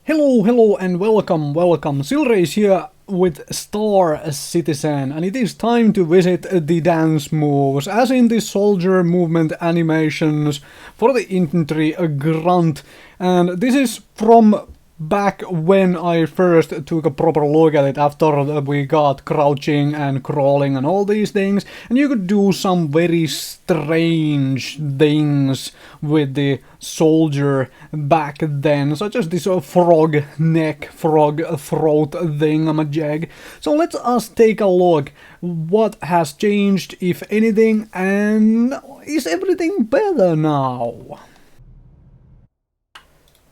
Hello and welcome. Silrace here with Star Citizen, and it is time to visit the dance moves, as in the soldier movement animations for the infantry grunt. And this is from back when I first took a proper look at it after we got crouching and crawling and all these things, and you could do some very strange things with the soldier back then, such as this frog neck, frog throat thingamajig. So let us take a look what has changed, if anything, and is everything better now?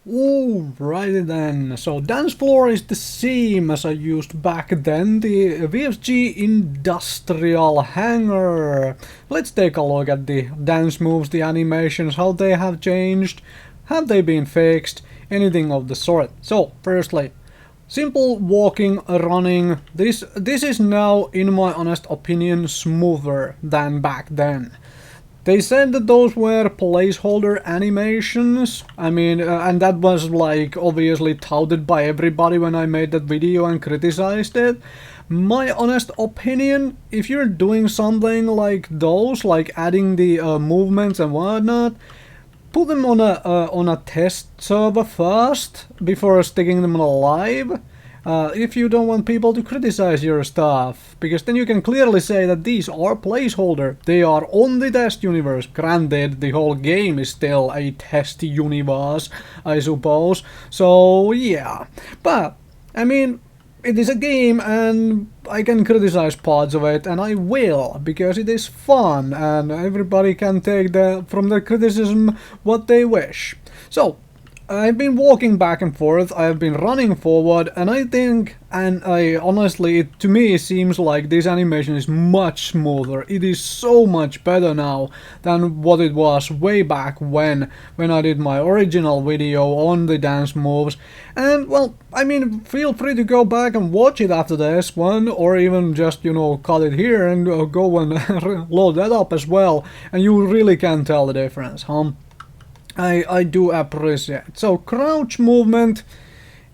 Alrighty then, so dance floor is the same as I used back then, the VFG Industrial Hangar. Let's take a look at the dance moves, the animations, how they have changed, have they been fixed, anything of the sort. So, firstly, simple walking, running, this is now, in my honest opinion, smoother than back then. They said that those were placeholder animations, and that was like obviously touted by everybody when I made that video and criticized it. My honest opinion, if you're doing something like those, like adding the movements and whatnot, put them on a test server first before sticking them live. If you don't want people to criticize your stuff, because then you can clearly say that these are placeholder, they are on the test universe. Granted, the whole game is still a test universe, I suppose, so yeah. But, I mean, it is a game and I can criticize parts of it, and I will, because it is fun and everybody can take from the criticism what they wish. So, I've been walking back and forth, I've been running forward, and I think, and I honestly, to me it seems like this animation is much smoother. It is so much better now than what it was way back when I did my original video on the dance moves. And, well, I mean, feel free to go back and watch it after this one, or even just, you know, cut it here and go and load that up as well, and you really can tell the difference, huh? I do appreciate. So crouch movement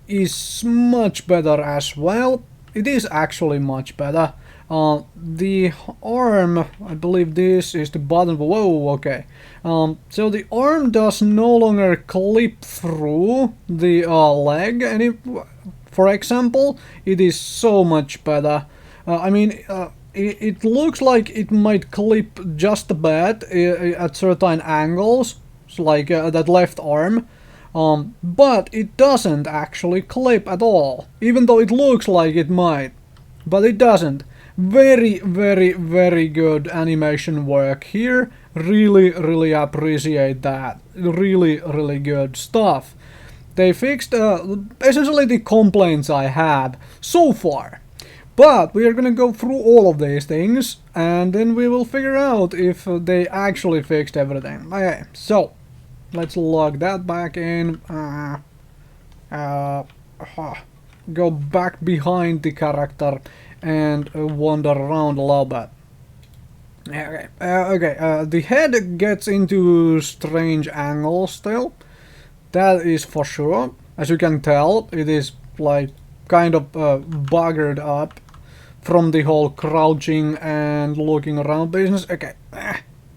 is much better as well. It is actually much better. The arm, I believe this is the button. Whoa, okay. So the arm does no longer clip through the leg. For example, it is so much better. It looks like it might clip just a bit at certain angles, like that left arm, but it doesn't actually clip at all, even though it looks like it might, but it doesn't. Very good animation work here. Really appreciate that. Really good stuff. They fixed essentially the complaints I had so far. But we are gonna go through all of these things, and then we will figure out if they actually fixed everything. Okay, so let's log that back in. Go back behind the character and wander around a little bit. Okay, the head gets into strange angles still. That is for sure. As you can tell, it is like kind of buggered up from the whole crouching and looking around business. Okay,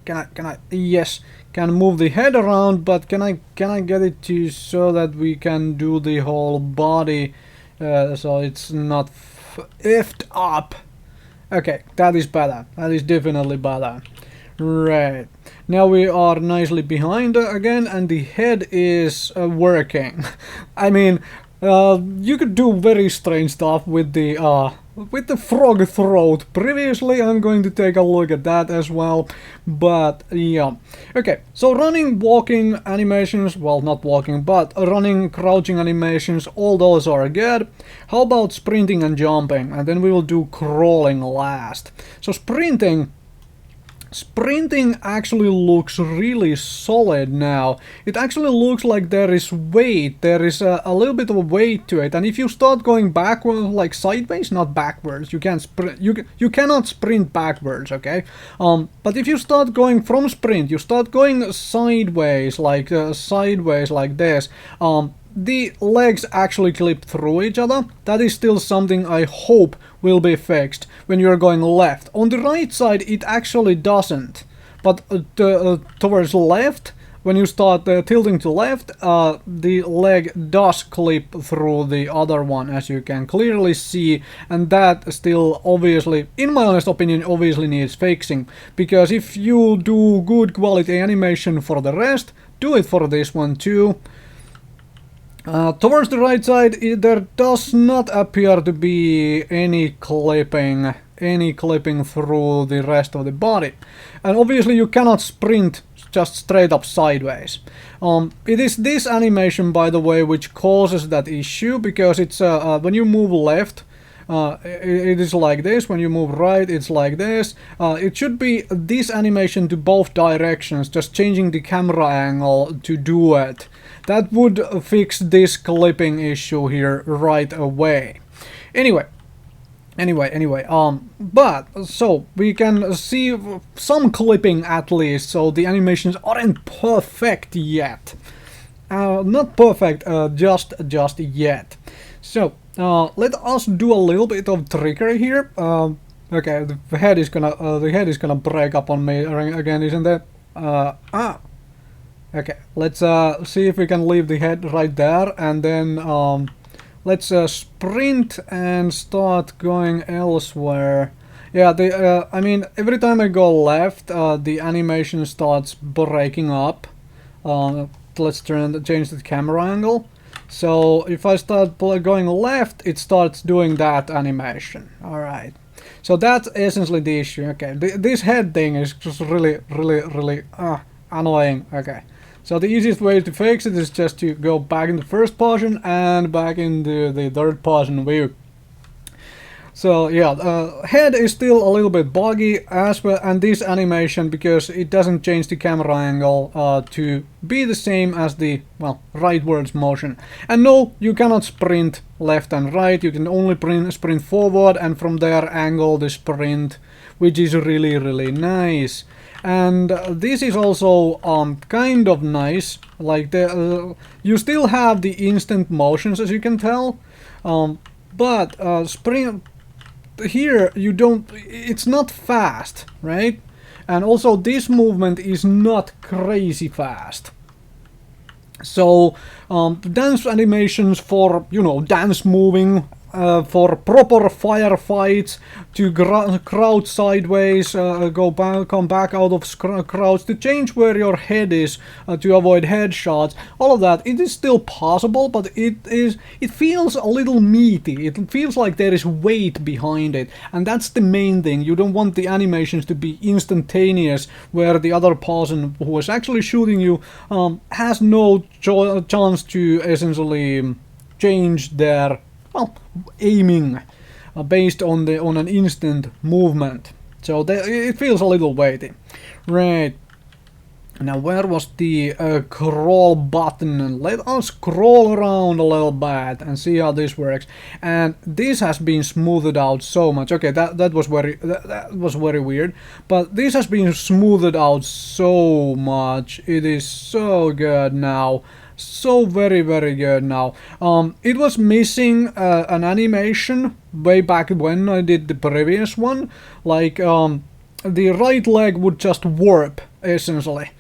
can I? Yes, can move the head around, but can I get it to so that we can do the whole body, so it's not effed up. Okay, that is better. That is definitely better. Right. Now we are nicely behind again, and the head is working. I mean, you could do very strange stuff with the frog throat previously. I'm going to take a look at that as well, but yeah. Okay, so running, walking animations, well, not walking, but running, crouching animations, all those are good. How about sprinting and jumping? And then we will do crawling last. So sprinting actually looks really solid now. It actually looks like there is weight, there is a little bit of a weight to it, and if you start going backwards, like sideways, not backwards, you can't sprint, you cannot sprint backwards, okay? But if you start going from sprint, you start going sideways like this, the legs actually clip through each other. That is still something I hope will be fixed when you're going left. On the right side it actually doesn't, but towards left, when you start tilting to left, the leg does clip through the other one, as you can clearly see, and that still obviously, in my honest opinion, obviously needs fixing, because if you do good quality animation for the rest, do it for this one too. Towards the right side, there does not appear to be any clipping through the rest of the body, and obviously you cannot sprint just straight up sideways. It is this animation, by the way, which causes that issue, because it's when you move left, it is like this. When you move right, it's like this. It should be this animation to both directions, just changing the camera angle to do it. That would fix this clipping issue here right away. Anyway, but so we can see some clipping at least, so the animations aren't perfect yet. Not perfect, just yet. So let us do a little bit of trickery here. Okay, the head is gonna break up on me again, isn't it? Okay, let's see if we can leave the head right there, and then let's sprint and start going elsewhere. Yeah, I mean, every time I go left, the animation starts breaking up. Let's change the camera angle. So if I start going left, it starts doing that animation. All right. So that's essentially the issue. Okay, this head thing is just really annoying. Okay. So the easiest way to fix it is just to go back in the first position and back into the third position view. So yeah, head is still a little bit buggy as well, and this animation, because it doesn't change the camera angle to be the same as the, well, rightwards motion. And no, you cannot sprint left and right, you can only sprint forward, and from there angle the sprint, which is really nice. And this is also kind of nice, like you still have the instant motions, as you can tell, but sprint here you don't, it's not fast, right? And also this movement is not crazy fast. So dance animations for, you know, dance moving, for proper firefights, to crouch sideways, come back out of crouch, to change where your head is, to avoid headshots, all of that, it is still possible, but it feels a little meaty. It feels like there is weight behind it, and that's the main thing. You don't want the animations to be instantaneous, where the other person who is actually shooting you has no chance to essentially change their, well, aiming based on an instant movement. So it feels a little weighty. Right. Now where was the crawl button? Let us scroll around a little bit and see how this works. And this has been smoothed out so much. Okay, that was very weird. But this has been smoothed out so much. It is so good now. So very good now. It was missing an animation way back when I did the previous one. Like the right leg would just warp, essentially.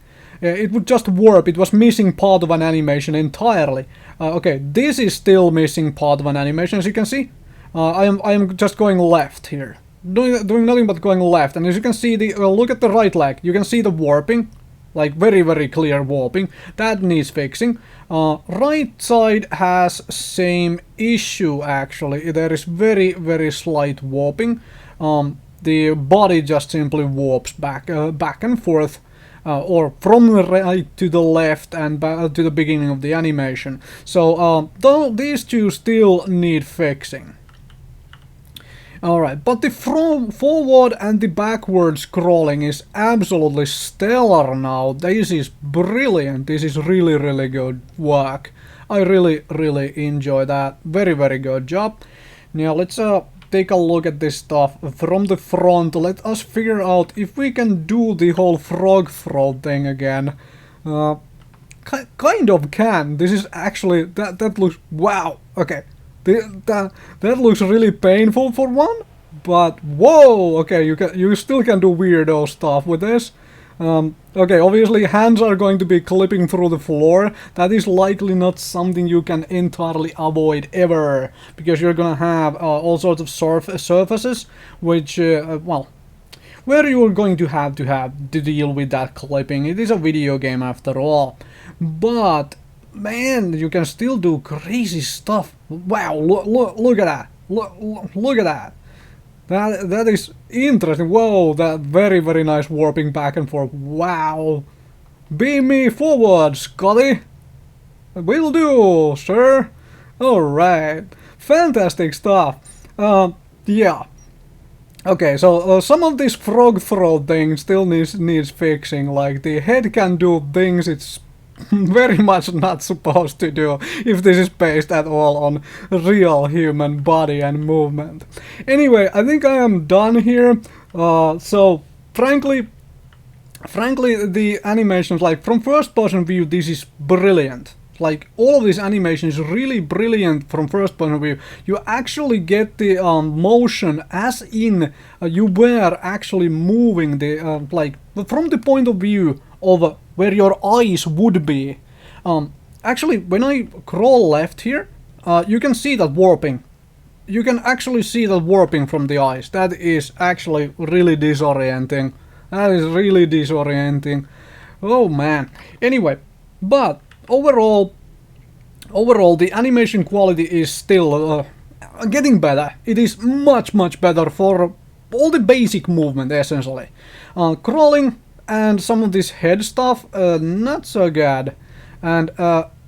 It would just warp. It was missing part of an animation entirely. Okay, this is still missing part of an animation, as you can see. I am just going left here, doing nothing but going left. And as you can see, look at the right leg. You can see the warping. Like very clear warping. That needs fixing. Right side has same issue actually. There is very slight warping. The body just simply warps back and forth, or from the right to the left and back to the beginning of the animation. So though these two still need fixing. Alright, but the forward and the backward scrolling is absolutely stellar now. This is brilliant. This is really good work. I really enjoy that. Very good job. Now let's take a look at this stuff from the front. Let us figure out if we can do the whole frog throat thing again. kind of can. This is actually that looks wow. Okay, that looks really painful for one, but whoa. Okay, you still can do weirdo stuff with this. Okay, obviously hands are going to be clipping through the floor. That is likely not something you can entirely avoid ever, because you're gonna have all sorts of surfaces, which well, where you're going to have to deal with that clipping. It is a video game after all. But man, you can still do crazy stuff. Wow, look at that. Look at that. That is interesting. Whoa, that very nice warping back and forth. Wow. Beam me forward, Scotty. Will do, sir. Alright. Fantastic stuff. Yeah. Okay, so some of this frog throat thing still needs fixing. Like, the head can do things it's very much not supposed to do if this is based at all on real human body and movement. Anyway, I think I am done here. So frankly the animations, like from first person view, this is brilliant. Like, all of this animation is really brilliant from first person view. You actually get the motion as in you were actually moving the like from the point of view of where your eyes would be. Actually, when I crawl left here, you can see that warping. You can actually see that warping from the eyes. That is actually really disorienting. That is really disorienting. Oh man. Anyway, but overall the animation quality is still getting better. It is much better for all the basic movement, essentially. Crawling and some of this head stuff, not so good. And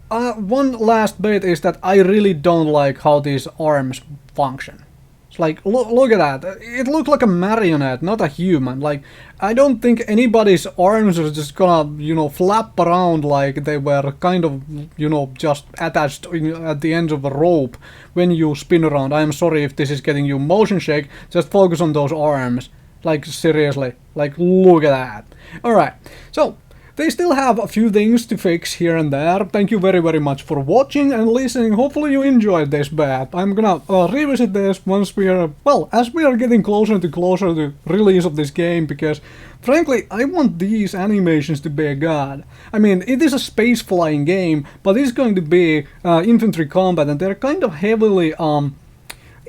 one last bit is that I really don't like how these arms function. It's like, look at that. It looked like a marionette, not a human. Like, I don't think anybody's arms are just gonna, you know, flap around like they were kind of, you know, just attached at the ends of a rope when you spin around. I'm sorry if this is getting you motion shake. Just focus on those arms. Like, seriously. Like, look at that. Alright, so they still have a few things to fix here and there. Thank you very much for watching and listening. Hopefully you enjoyed this bit. I'm gonna revisit this once we are, well, as we are getting closer to release of this game, because frankly I want these animations to be a god. I mean, it is a space flying game, but it's going to be infantry combat, and they're kind of heavily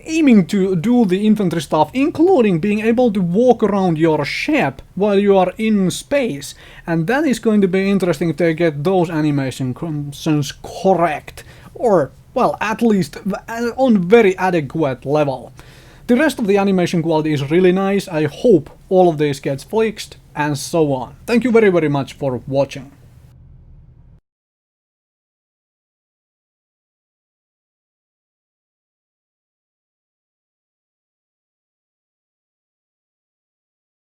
aiming to do the infantry stuff, including being able to walk around your ship while you are in space. And that is going to be interesting if they get those animations correct, or, well, at least on very adequate level. The rest of the animation quality is really nice. I hope all of this gets fixed, and so on. Thank you very much for watching.